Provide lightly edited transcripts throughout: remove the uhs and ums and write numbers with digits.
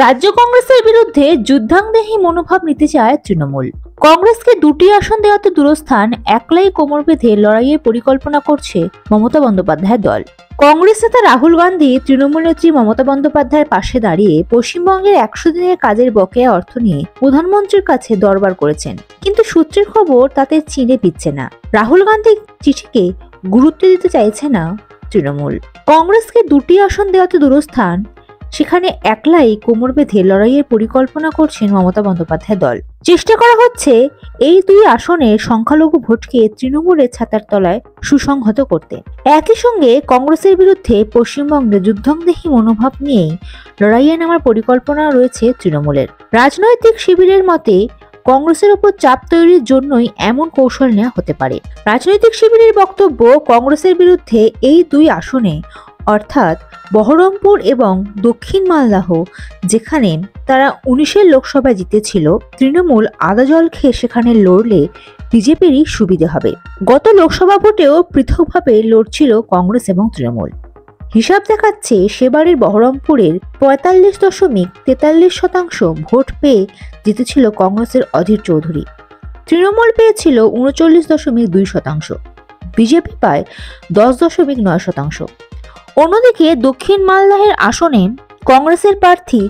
রাজ্য কংগ্রেসের বিরুদ্ধে যুদ্ধাংদেহী মনোভাব নিতে চায় তৃণমূল। কংগ্রেসকে দুটি আসন দেওয়াতে দূরস্থান একলাই কোমর বেঁধে লড়াইয়ের পরিকল্পনা করছে মমতা বন্দ্যোপাধ্যায়ের দল। কংগ্রেস নেতা রাহুল গান্ধী তৃণমূল নেত্রী মমতা বন্দ্যোপাধ্যায়ের পাশে দাঁড়িয়ে পশ্চিমবঙ্গের 100 দিনের কাজের বকেয়া অর্থ নিয়ে প্রধানমন্ত্রীর কাছে দরবার করেছেন, কিন্তু সূত্রের খবর তাতে চিনে পিচ্ছে না। রাহুল গান্ধীর চিঠিকে গুরুত্ব দিতে চাইছে না তৃণমূল। কংগ্রেসকে দুটি আসন দেওয়াতে দূরস্থান, সেখানে একলাই কোমর বেঁধে লড়াইয়ের পরিকল্পনা করছেন মমতা বন্দ্যোপাধ্যায় দল। চেষ্টা করা হচ্ছে এই দুই আসনের সংখ্যালঘু ভোটকে তৃণমূলের ছাতার তলায় সুসংহত করতে। একই সঙ্গে কংগ্রেসের বিরুদ্ধে পশ্চিমবঙ্গে যুদ্ধাংদেহী মনোভাব নিয়েই লড়াইয়ে নামার পরিকল্পনা রয়েছে তৃণমূলের। রাজনৈতিক শিবিরের মতে কংগ্রেসের উপর চাপ তৈরির জন্যই এমন কৌশল নেওয়া হতে পারে। রাজনৈতিক শিবিরের বক্তব্য, কংগ্রেসের বিরুদ্ধে এই দুই আসনে অর্থাৎ বহরমপুর এবং দক্ষিণ মালদাহ, যেখানে তারা 19 লোকসভায় জিতেছিল, তৃণমূল আদা জল খেয়ে সেখানে লড়লে বিজেপিরই সুবিধে হবে। গত লোকসভা ভোটেও পৃথকভাবে লড়ছিল কংগ্রেস এবং তৃণমূল। হিসাব দেখাচ্ছে সেবারের বহরমপুরের 45.43% ভোট পেয়ে জিতেছিল কংগ্রেসের অধীর চৌধুরী। তৃণমূল পেয়েছিল 39.2%, বিজেপি পায় 10.9%। অন্যদিকে দক্ষিণ মালদাহের আসনে কংগ্রেসের প্রার্থী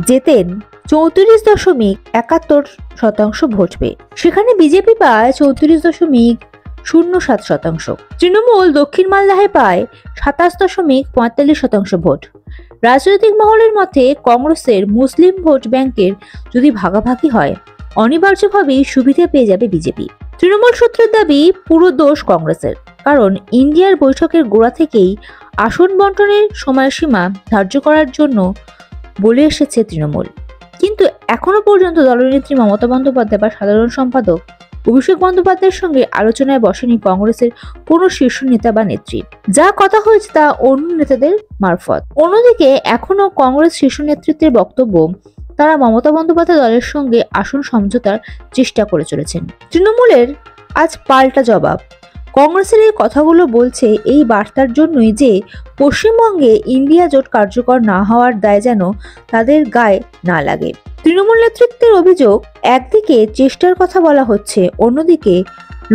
জেতেন 34.71% ভোট পেয়ে, সেখানে বিজেপি পায় 34.07%। তৃণমূল দক্ষিণ মালদাহে পায় 27.45% ভোট। রাজনৈতিক মহলের মতে কংগ্রেসের মুসলিম ভোট ব্যাংকের যদি ভাগাভাগি হয়, অনিবার্যভাবেই সুবিধা পেয়ে যাবে বিজেপি। তৃণমূল সূত্রের দাবি পুরো দোষ কংগ্রেসের, কারণ ইন্ডিয়ার বৈঠকের গোড়া থেকেই আসন বন্টনের সময়সীমা ধার্য করার জন্য বলে এসেছে তৃণমূল, কিন্তু এখনো পর্যন্ত দলনেত্রী মমতা বন্দ্যোপাধ্যায় বা সাধারণ সম্পাদক অভিষেক বন্দ্যোপাধ্যায়ের সঙ্গে আলোচনায় বসেনি কংগ্রেসের কোনো শীর্ষ নেতা বা নেত্রী। যা কথা হয়েছে তা অন্য নেতাদের মারফত। অন্যদিকে এখনো কংগ্রেস শীর্ষ নেতৃত্বের বক্তব্য, তারা মমতা বন্দ্যোপাধ্যায় দলের সঙ্গে আসন সমঝোতার চেষ্টা করে চলেছেন। তৃণমূলের আজ পাল্টা জবাব। কংগ্রেসের এই কথাগুলো বলছে এই বার্তার জন্যই যে পশ্চিমবঙ্গে ইন্ডিয়া জোট কার্যকর না হওয়ার দায় যেন তাদের গায়ে না লাগে। তৃণমূল নেতৃত্বের অভিযোগ, একদিকে চেষ্টার কথা বলা হচ্ছে, অন্যদিকে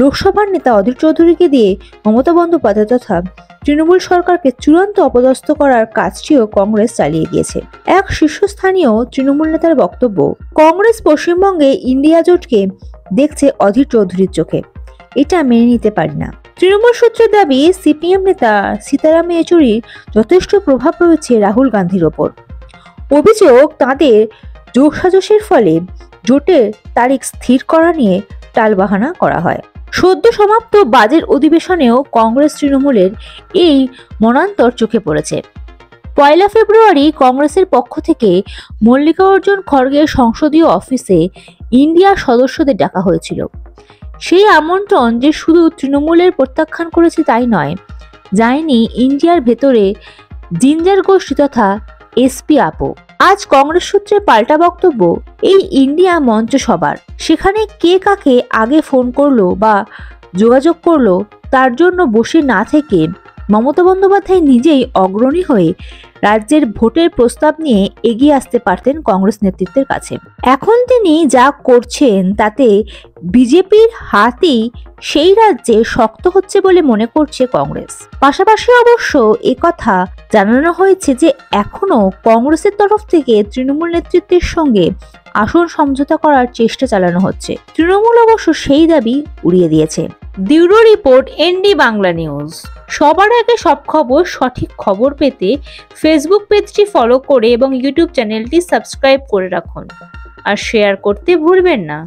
লোকসভার নেতা অধীর চৌধুরীকে দিয়ে মমতা বন্দ্যোপাধ্যায় তথা তৃণমূল সরকারকে চূড়ান্ত অপদস্থ করার কাজটিও কংগ্রেস চালিয়ে গিয়েছে। এক শীর্ষস্থানীয় তৃণমূল নেতার বক্তব্য, কংগ্রেস পশ্চিমবঙ্গে ইন্ডিয়া জোটকে দেখছে অধীর চৌধুরীর চোখে, এটা মেনে নিতে পারি না। তৃণমূল সূত্রের দাবি, সিপিএম নেতা সীতারাম ইয়েচুরির যথেষ্ট প্রভাব রয়েছে রাহুল গান্ধীর ওপর। অভিযোগ, তাদের যোগসাজশের ফলে জোটের তারিখ স্থির করা নিয়ে টালবাহানা করা হয়। সদ্য সমাপ্ত বাজেট অধিবেশনেও কংগ্রেস তৃণমূলের এই মনান্তর চোখে পড়েছে। 1 ফেব্রুয়ারি কংগ্রেসের পক্ষ থেকে মল্লিকার্জুন খড়গের সংসদীয় অফিসে ইন্ডিয়ার সদস্যদের ডাকা হয়েছিল। সেই আমন্ত্রণ যে শুধু তৃণমূলের প্রত্যাখ্যান করেছে তাই নয়, যায়নি ইন্ডিয়ার ভেতরে জিঞ্জার গোষ্ঠী তথা এসপি আপো। আজ কংগ্রেস সূত্রে পাল্টা বক্তব্য, এই ইন্ডিয়া মঞ্চ সবার, সেখানে কে কাকে আগে ফোন করলো বা যোগাযোগ করলো তার জন্য বসে না থেকে মমতা বন্দ্যোপাধ্যায় নিজেই অগ্রণী হয়ে রাজ্যের ভোটের প্রস্তাব নিয়ে এগিয়ে আসতে পারতেন কংগ্রেস নেতৃত্বের কাছে। এখন তিনি যা করছেন তাতে বিজেপির হাতই সেই রাজ্যে শক্ত হচ্ছে বলে মনে করছে কংগ্রেস। পাশাপাশি অবশ্য একথা জানানো হয়েছে যে এখনো কংগ্রেসের তরফ থেকে তৃণমূল নেতৃত্বের সঙ্গে আসন সমঝোতা করার চেষ্টা চালানো হচ্ছে। তৃণমূল অবশ্য সেই দাবি উড়িয়ে দিয়েছে। Bureau report, ND Bangla news. সবার আগে সব খবর, সঠিক খবর পেতে ফেসবুক পেজটি ফলো করে এবং ইউটিউব চ্যানেলটি সাবস্ক্রাইব করে রাখুন আর শেয়ার করতে ভুলবেন না।